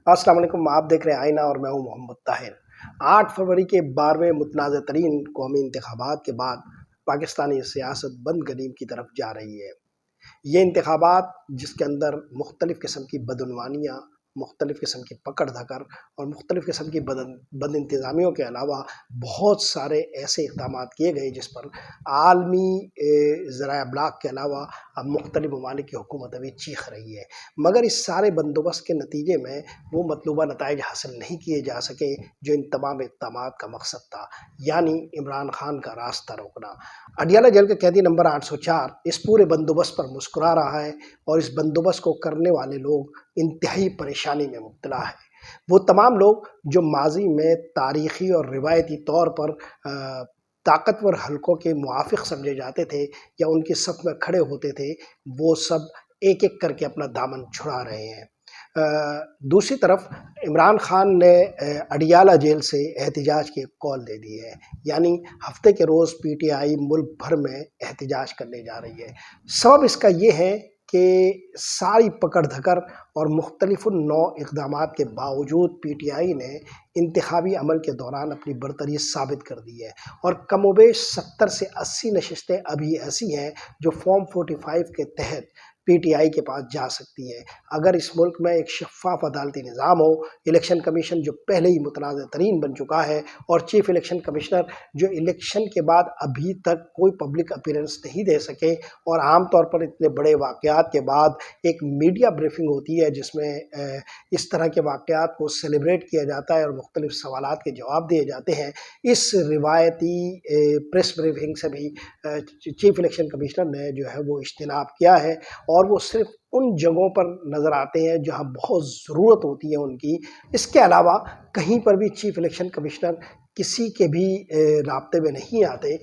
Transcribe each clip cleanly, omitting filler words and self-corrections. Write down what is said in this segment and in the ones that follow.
السلام علیکم، آپ دیکھ رہے ہیں آئینہ اور میں ہوں محمد طاہر۔ 8 فروری کے 12ویں متنازع ترین قومی انتخابات کے بعد پاکستانی سیاست بند گلیم کی طرف جا رہی ہے۔ یہ انتخابات جس کے اندر مختلف قسم کی بدعنوانیاں، مختلف قسم کی پکڑ دھکڑ اور مختلف قسم کی بد انتظامیوں کے علاوہ بہت سارے ایسے اقدامات کیے گئے جس پر عالمی ذرائع ابلاغ کے علاوہ اب مختلف ممالک کی حکومت ابھی چیخ رہی ہے، مگر اس سارے بندوبست کے نتیجے میں وہ مطلوبہ نتائج حاصل نہیں کیے جا سکے جو ان تمام اقدامات کا مقصد تھا، یعنی عمران خان کا راستہ روکنا۔ اڈیالہ جیل کا قیدی نمبر 804 اس پورے بندوبست پر مسکرا رہا ہے اور اس بندوبست کو کرنے والے لوگ انتہائی پریشانی میں مبتلا ہے۔ وہ تمام لوگ جو ماضی میں تاریخی اور روایتی طور پر طاقتور حلقوں کے موافق سمجھے جاتے تھے یا ان کی صف میں کھڑے ہوتے تھے، وہ سب ایک ایک کر کے اپنا دامن چھڑا رہے ہیں۔ دوسری طرف عمران خان نے اڈیالہ جیل سے احتجاج کی کال دے دی ہے، یعنی ہفتے کے روز پی ٹی آئی ملک بھر میں احتجاج کرنے جا رہی ہے۔ سبب اس کا یہ ہے کہ ساری پکڑ دھکڑ اور مختلف نوع اقدامات کے باوجود پی ٹی آئی نے انتخابی عمل کے دوران اپنی برتری ثابت کر دی ہے اور کم و بیش 70 سے 80 نشستیں ابھی ایسی ہیں جو فارم 45 کے تحت پی ٹی آئی کے پاس جا سکتی ہے۔ اگر اس ملک میں ایک شفاف عدالتی نظام ہو، الیکشن کمیشن جو پہلے ہی متنازع ترین بن چکا ہے اور چیف الیکشن کمشنر جو الیکشن کے بعد ابھی تک کوئی پبلک اپیرنس نہیں دے سکے، اور عام طور پر اتنے بڑے واقعات کے بعد ایک میڈیا بریفنگ ہوتی ہے جس میں اس طرح کے واقعات کو سیلیبریٹ کیا جاتا ہے اور مختلف سوالات کے جواب دیے جاتے ہیں، اس روایتی پریس بریفنگ سے بھی چیف الیکشن کمشنر نے جو ہے وہ اجتناب کیا ہے، اور وہ صرف ان جگہوں پر نظر آتے ہیں جہاں بہت ضرورت ہوتی ہے ان کی۔ اس کے علاوہ کہیں پر بھی چیف الیکشن کمشنر کسی کے بھی رابطے میں نہیں آتے،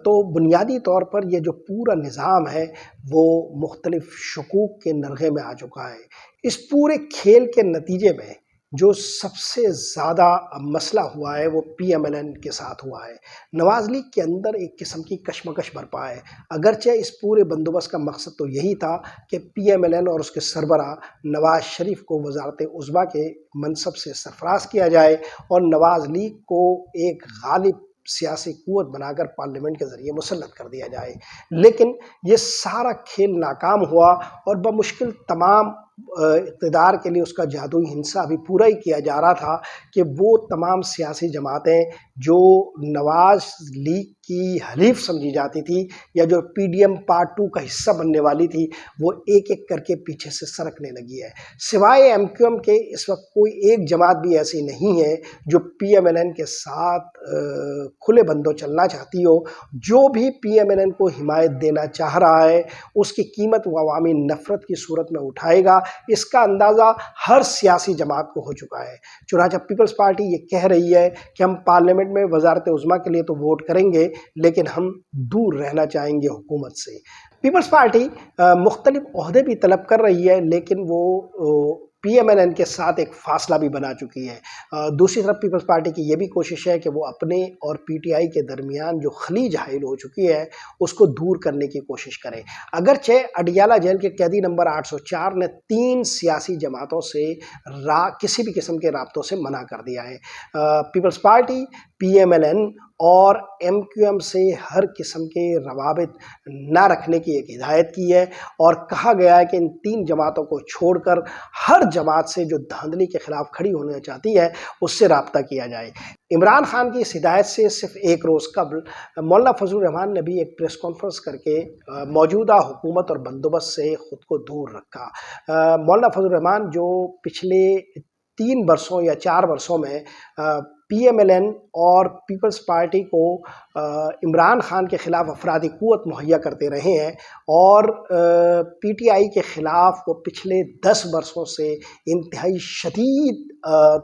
تو بنیادی طور پر یہ جو پورا نظام ہے وہ مختلف شکوک کے نرغے میں آ چکا ہے۔ اس پورے کھیل کے نتیجے میں جو سب سے زیادہ مسئلہ ہوا ہے وہ پی ایم ایل این کے ساتھ ہوا ہے۔ نواز لیگ کے اندر ایک قسم کی کشمکش برپا ہے، اگرچہ اس پورے بندوبست کا مقصد تو یہی تھا کہ پی ایم ایل این اور اس کے سربراہ نواز شریف کو وزارت عظمیٰ کے منصب سے سرفراز کیا جائے اور نواز لیگ کو ایک غالب سیاسی قوت بنا کر پارلیمنٹ کے ذریعے مسلط کر دیا جائے، لیکن یہ سارا کھیل ناکام ہوا اور بمشکل تمام اقتدار کے لیے اس کا جادوئی ہنسا ابھی پورا ہی کیا جا رہا تھا کہ وہ تمام سیاسی جماعتیں جو نواز لیگ کی حلیف سمجھی جاتی تھی یا جو پی ڈی ایم پارٹ 2 کا حصہ بننے والی تھی، وہ ایک ایک کر کے پیچھے سے سرکنے لگی ہے۔ سوائے ایم کیو ایم کے اس وقت کوئی ایک جماعت بھی ایسی نہیں ہے جو پی ایم ایل این کے ساتھ کھلے بندوں چلنا چاہتی ہو۔ جو بھی پی ایم ایل این کو حمایت دینا چاہ رہا ہے اس کی قیمت وہ عوامی نفرت کی صورت میں اٹھائے گا، اس کا اندازہ ہر سیاسی جماعت کو ہو چکا ہے۔ چنانچہ پیپلز پارٹی یہ کہہ رہی ہے کہ ہم پارلیمنٹ میں وزارت عظمیٰ کے لیے تو ووٹ کریں گے لیکن ہم دور رہنا چاہیں گے حکومت سے۔ پیپلز پارٹی مختلف عہدے بھی طلب کر رہی ہے لیکن وہ پی ایم ایل این کے ساتھ ایک فاصلہ بھی بنا چکی ہے۔ دوسری طرف پیپلز پارٹی کی یہ بھی کوشش ہے کہ وہ اپنے اور پی ٹی آئی کے درمیان جو خلیج حائل ہو چکی ہے اس کو دور کرنے کی کوشش کرے۔ اگرچہ اڈیالہ جیل کے قیدی نمبر 804 نے 3 سیاسی جماعتوں سے کسی بھی قسم کے رابطوں سے منع کر دیا ہے۔ Peoples Party, P M L N اور ایم کیو ایم سے ہر قسم کے روابط نہ رکھنے کی ایک ہدایت کی ہے اور کہا گیا ہے کہ ان 3 جماعتوں کو چھوڑ کر ہر جماعت سے جو دھاندلی کے خلاف کھڑی ہونا چاہتی ہے اس سے رابطہ کیا جائے۔ عمران خان کی اس ہدایت سے صرف ایک روز قبل مولانا فضل الرحمان نے بھی ایک پریس کانفرنس کر کے موجودہ حکومت اور بندوبست سے خود کو دور رکھا۔ مولانا فضل الرحمان جو پچھلے 3 برسوں یا 4 برسوں میں پی ایم ایل این اور پیپلز پارٹی کو عمران خان کے خلاف افرادی قوت مہیا کرتے رہے ہیں اور پی ٹی آئی کے خلاف وہ پچھلے 10 برسوں سے انتہائی شدید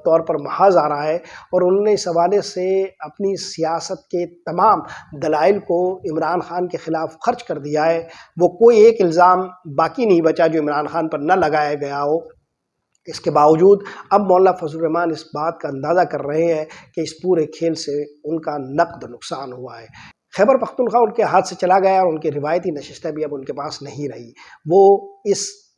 طور پر محاذ آ رہا ہے، اور انہوں نے اس حوالے سے اپنی سیاست کے تمام دلائل کو عمران خان کے خلاف خرچ کر دیا ہے۔ وہ کوئی ایک الزام باقی نہیں بچا جو عمران خان پر نہ لگایا گیا ہو۔ اس کے باوجود اب مولانا فضل الرحمان اس بات کا اندازہ کر رہے ہیں کہ اس پورے کھیل سے ان کا نقد نقصان ہوا ہے۔ خیبر پختونخوا ان کے ہاتھ سے چلا گیا اور ان کی روایتی نشستیں بھی اب ان کے پاس نہیں رہی۔ وہ اس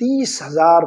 30,000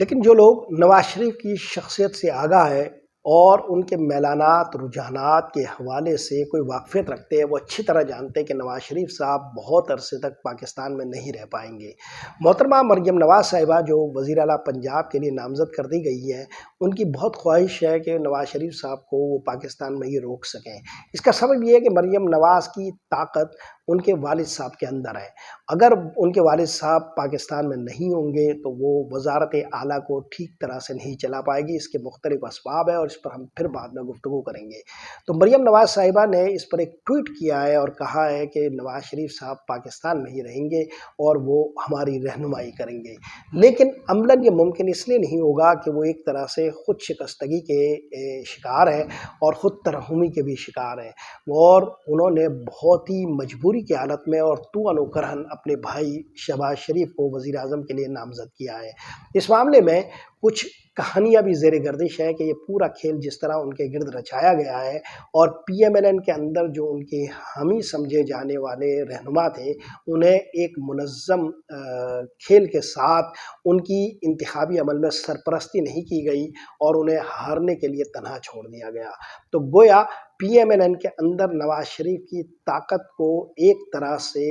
لیکن جو لوگ نواز شریف کی شخصیت سے آگاہ ہے اور ان کے میلانات رجحانات کے حوالے سے کوئی واقفیت رکھتے ہیں، وہ اچھی طرح جانتے ہیں کہ نواز شریف صاحب بہت عرصے تک پاکستان میں نہیں رہ پائیں گے۔ محترمہ مریم نواز صاحبہ جو وزیر اعلیٰ پنجاب کے لیے نامزد کر دی گئی ہے، ان کی بہت خواہش ہے کہ نواز شریف صاحب کو وہ پاکستان میں ہی روک سکیں۔ اس کا سبب یہ ہے کہ مریم نواز کی طاقت ان کے والد صاحب کے اندر ہے۔ اگر ان کے والد صاحب پاکستان میں نہیں ہوں گے تو وہ وزارت اعلیٰ کو ٹھیک طرح سے نہیں چلا پائے گی۔ اس کے مختلف اسباب ہیں اور اس پر ہم پھر بعد میں گفتگو کریں گے۔ تو مریم نواز صاحبہ نے اس پر ایک ٹویٹ کیا ہے اور کہا ہے کہ نواز شریف صاحب پاکستان میں ہی رہیں گے اور وہ ہماری رہنمائی کریں گے، لیکن عملاً یہ ممکن اس لیے نہیں ہوگا کہ وہ ایک طرح سے خود شکستگی کے شکار ہیں اور خود ترحمی کے بھی شکار ہیں، اور انہوں نے بہت ہی مجبوری کی حالت میں اور تو انوکرہن اپنے بھائی شہباز شریف کو وزیر اعظم کے لیے نامزد کیا ہے۔ اس معاملے میں کچھ کہانیاں بھی زیر گردش ہے کہ یہ پورا کھیل جس طرح ان کے گرد رچایا گیا ہے، اور پی ایم ایل این کے اندر جو ان کے حامی سمجھے جانے والے رہنما تھے، انہیں ایک منظم کھیل کے ساتھ ان کی انتخابی عمل میں سرپرستی نہیں کی گئی اور انہیں ہارنے کے لیے تنہا چھوڑ دیا گیا۔ تو گویا پی ایم ایل این کے اندر نواز شریف کی طاقت کو ایک طرح سے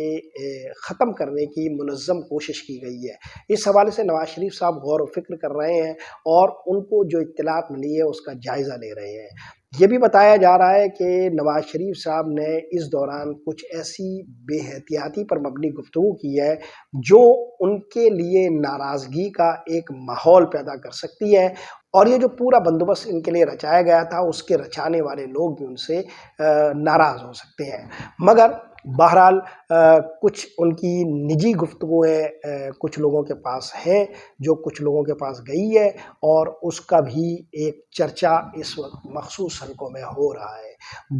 ختم کرنے کی منظم کوشش کی گئی ہے۔ اس حوالے سے نواز شریف صاحب غور و فکر کر رہے ہیں اور ان کو جو اطلاعات ملی ہے اس کا جائزہ لے رہے ہیں۔ یہ بھی بتایا جا رہا ہے کہ نواز شریف صاحب نے اس دوران کچھ ایسی بے احتیاطی پر مبنی گفتگو کی ہے جو ان کے لیے ناراضگی کا ایک ماحول پیدا کر سکتی ہے، اور یہ جو پورا بندوبست ان کے لیے رچایا گیا تھا اس کے رچانے والے لوگ بھی ان سے ناراض ہو سکتے ہیں۔ مگر بہرحال کچھ ان کی نجی گفتگویں کچھ لوگوں کے پاس ہیں، جو کچھ لوگوں کے پاس گئی ہے، اور اس کا بھی ایک چرچا اس وقت مخصوص حلقوں میں ہو رہا ہے۔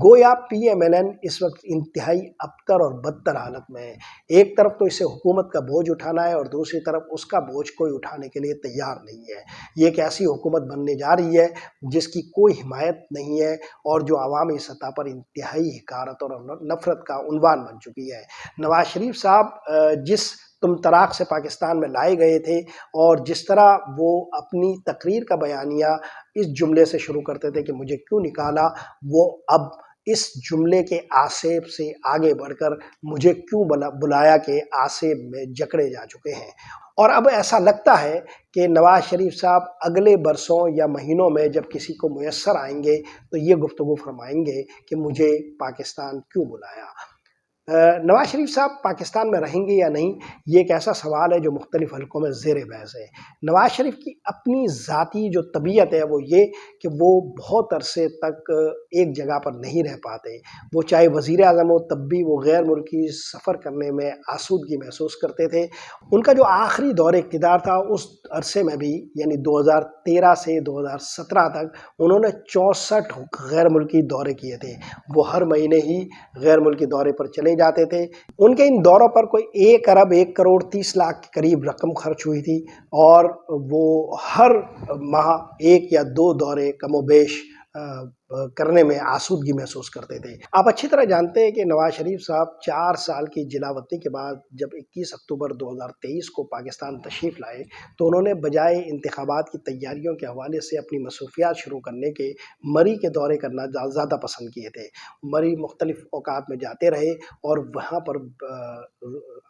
گویا پی ایم ایل این اس وقت انتہائی ابتر اور بدتر حالت میں ہے۔ ایک طرف تو اسے حکومت کا بوجھ اٹھانا ہے اور دوسری طرف اس کا بوجھ کوئی اٹھانے کے لیے تیار نہیں ہے۔ یہ ایک ایسی حکومت بننے جا رہی ہے جس کی کوئی حمایت نہیں ہے اور جو عوامی سطح پر انتہائی حقارت اور نفرت کا عنوان بن چکی ہے۔ نواز شریف صاحب جس تم طراق سے پاکستان میں لائے گئے تھے اور جس طرح وہ اپنی تقریر کا بیانیہ اس جملے سے شروع کرتے تھے کہ مجھے کیوں نکالا، وہ اب اس جملے کے آسیب سے آگے بڑھ کر مجھے کیوں بلایا کے آسیب میں جکڑے جا چکے ہیں، اور اب ایسا لگتا ہے کہ نواز شریف صاحب اگلے برسوں یا مہینوں میں جب کسی کو میسر آئیں گے تو یہ گفتگو فرمائیں گے کہ مجھے پاکستان کیوں بلایا۔ نواز شریف صاحب پاکستان میں رہیں گے یا نہیں، یہ ایک ایسا سوال ہے جو مختلف حلقوں میں زیر بحث ہے۔ نواز شریف کی اپنی ذاتی جو طبیعت ہے وہ یہ کہ وہ بہت عرصے تک ایک جگہ پر نہیں رہ پاتے، وہ چاہے وزیر اعظم ہو تب بھی وہ غیر ملکی سفر کرنے میں آسودگی محسوس کرتے تھے۔ ان کا جو آخری دور اقتدار تھا اس عرصے میں بھی، یعنی 2013 سے 2017 تک انہوں نے 64 غیر ملکی دورے کیے تھے۔ وہ ہر مہینے ہی غیر ملکی دورے پر چلے جاتے تھے۔ ان کے ان دوروں پر کوئی 1 ارب 1 کروڑ 30 لاکھ کے قریب رقم خرچ ہوئی تھی، اور وہ ہر ماہ 1 یا 2 دورے کم و بیش کرنے میں آسودگی محسوس کرتے تھے۔ آپ اچھی طرح جانتے ہیں کہ نواز شریف صاحب 4 سال کی جلاوطنی کے بعد جب 21 اکتوبر 2023 کو پاکستان تشریف لائے تو انہوں نے بجائے انتخابات کی تیاریوں کے حوالے سے اپنی مصروفیات شروع کرنے کے مری کے دورے کرنا زیادہ پسند کیے تھے۔ مری مختلف اوقات میں جاتے رہے اور وہاں پر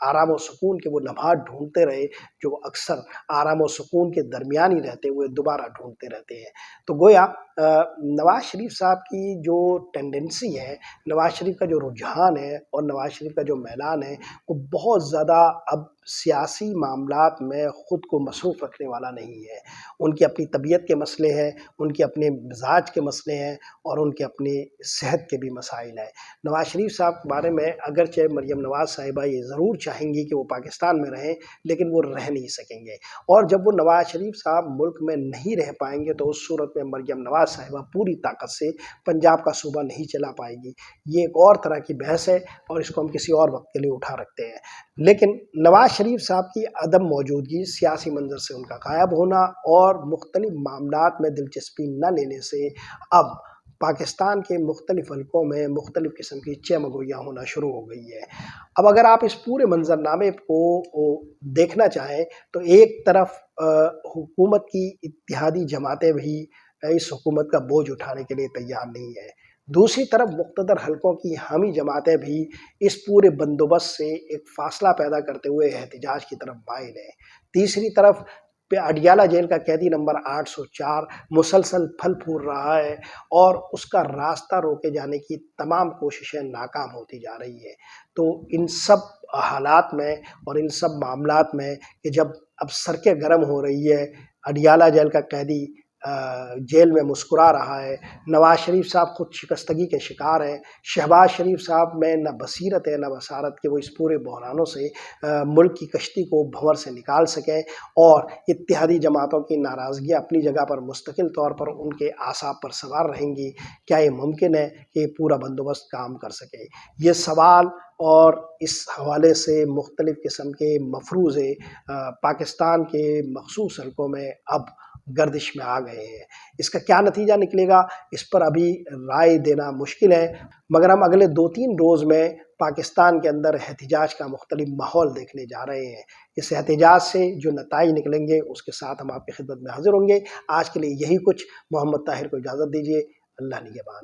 آرام و سکون کے وہ لمحات ڈھونڈتے رہے جو اکثر آرام و سکون کے درمیان ہی رہتے ہوئے دوبارہ ڈھونڈتے رہتے ہیں۔ تو گویا نواز شریف صاحب کی جو ٹینڈنسی ہے، نواز شریف کا جو رجحان ہے اور نواز شریف کا جو میلان ہے، وہ بہت زیادہ اب سیاسی معاملات میں خود کو مصروف رکھنے والا نہیں ہے۔ ان کی اپنی طبیعت کے مسئلے ہیں، ان کے اپنے مزاج کے مسئلے ہیں اور ان کے اپنی صحت کے بھی مسائل ہیں۔ نواز شریف صاحب کے بارے میں اگرچہ مریم نواز صاحبہ یہ ضرور چاہیں گی کہ وہ پاکستان میں رہیں، لیکن وہ رہ نہیں سکیں گے، اور جب وہ نواز شریف صاحب ملک میں نہیں رہ پائیں گے تو اس صورت میں مریم نواز صاحبہ پوری طاقت سے پنجاب کا صوبہ نہیں چلا پائے گی۔ یہ ایک اور طرح کی بحث ہے اور اس کو ہم کسی اور وقت کے لیے اٹھا رکھتے ہیں، لیکن نواز شریف صاحب کی عدم موجودگی، سیاسی منظر سے ان کا غائب ہونا اور مختلف معاملات میں دلچسپی نہ لینے سے اب پاکستان کے مختلف حلقوں میں مختلف قسم کی چمگویاں ہونا شروع ہو گئی ہے۔ اب اگر آپ اس پورے منظرنامے کو دیکھنا چاہیں تو ایک طرف حکومت کی اتحادی جماعتیں بھی اس حکومت کا بوجھ اٹھانے کے لیے تیار نہیں ہے، دوسری طرف مقتدر حلقوں کی حامی جماعتیں بھی اس پورے بندوبست سے ایک فاصلہ پیدا کرتے ہوئے احتجاج کی طرف مائل ہیں، تیسری طرف اڈیالہ جیل کا قیدی نمبر 804 مسلسل پھل پھول رہا ہے اور اس کا راستہ روکے جانے کی تمام کوششیں ناکام ہوتی جا رہی ہیں۔ تو ان سب حالات میں اور ان سب معاملات میں کہ جب اب سڑکیں گرم ہو رہی ہے، اڈیالہ جیل کا قیدی جیل میں مسکرا رہا ہے، نواز شریف صاحب خود شکستگی کے شکار ہیں، شہباز شریف صاحب میں نہ بصیرت ہے نہ بصارت کہ وہ اس پورے بحرانوں سے ملک کی کشتی کو بھنور سے نکال سکیں، اور اتحادی جماعتوں کی ناراضگیاں اپنی جگہ پر مستقل طور پر ان کے اعصاب پر سوار رہیں گی، کیا یہ ممکن ہے کہ پورا بندوبست کام کر سکے؟ یہ سوال اور اس حوالے سے مختلف قسم کے مفروضے پاکستان کے مخصوص حلقوں میں اب گردش میں آ گئے ہیں۔ اس کا کیا نتیجہ نکلے گا اس پر ابھی رائے دینا مشکل ہے، مگر ہم اگلے 2-3 روز میں پاکستان کے اندر احتجاج کا مختلف ماحول دیکھنے جا رہے ہیں۔ اس احتجاج سے جو نتائج نکلیں گے اس کے ساتھ ہم آپ کی خدمت میں حاضر ہوں گے۔ آج کے لیے یہی کچھ، محمد طاہر کو اجازت دیجیے، اللہ نگہبان۔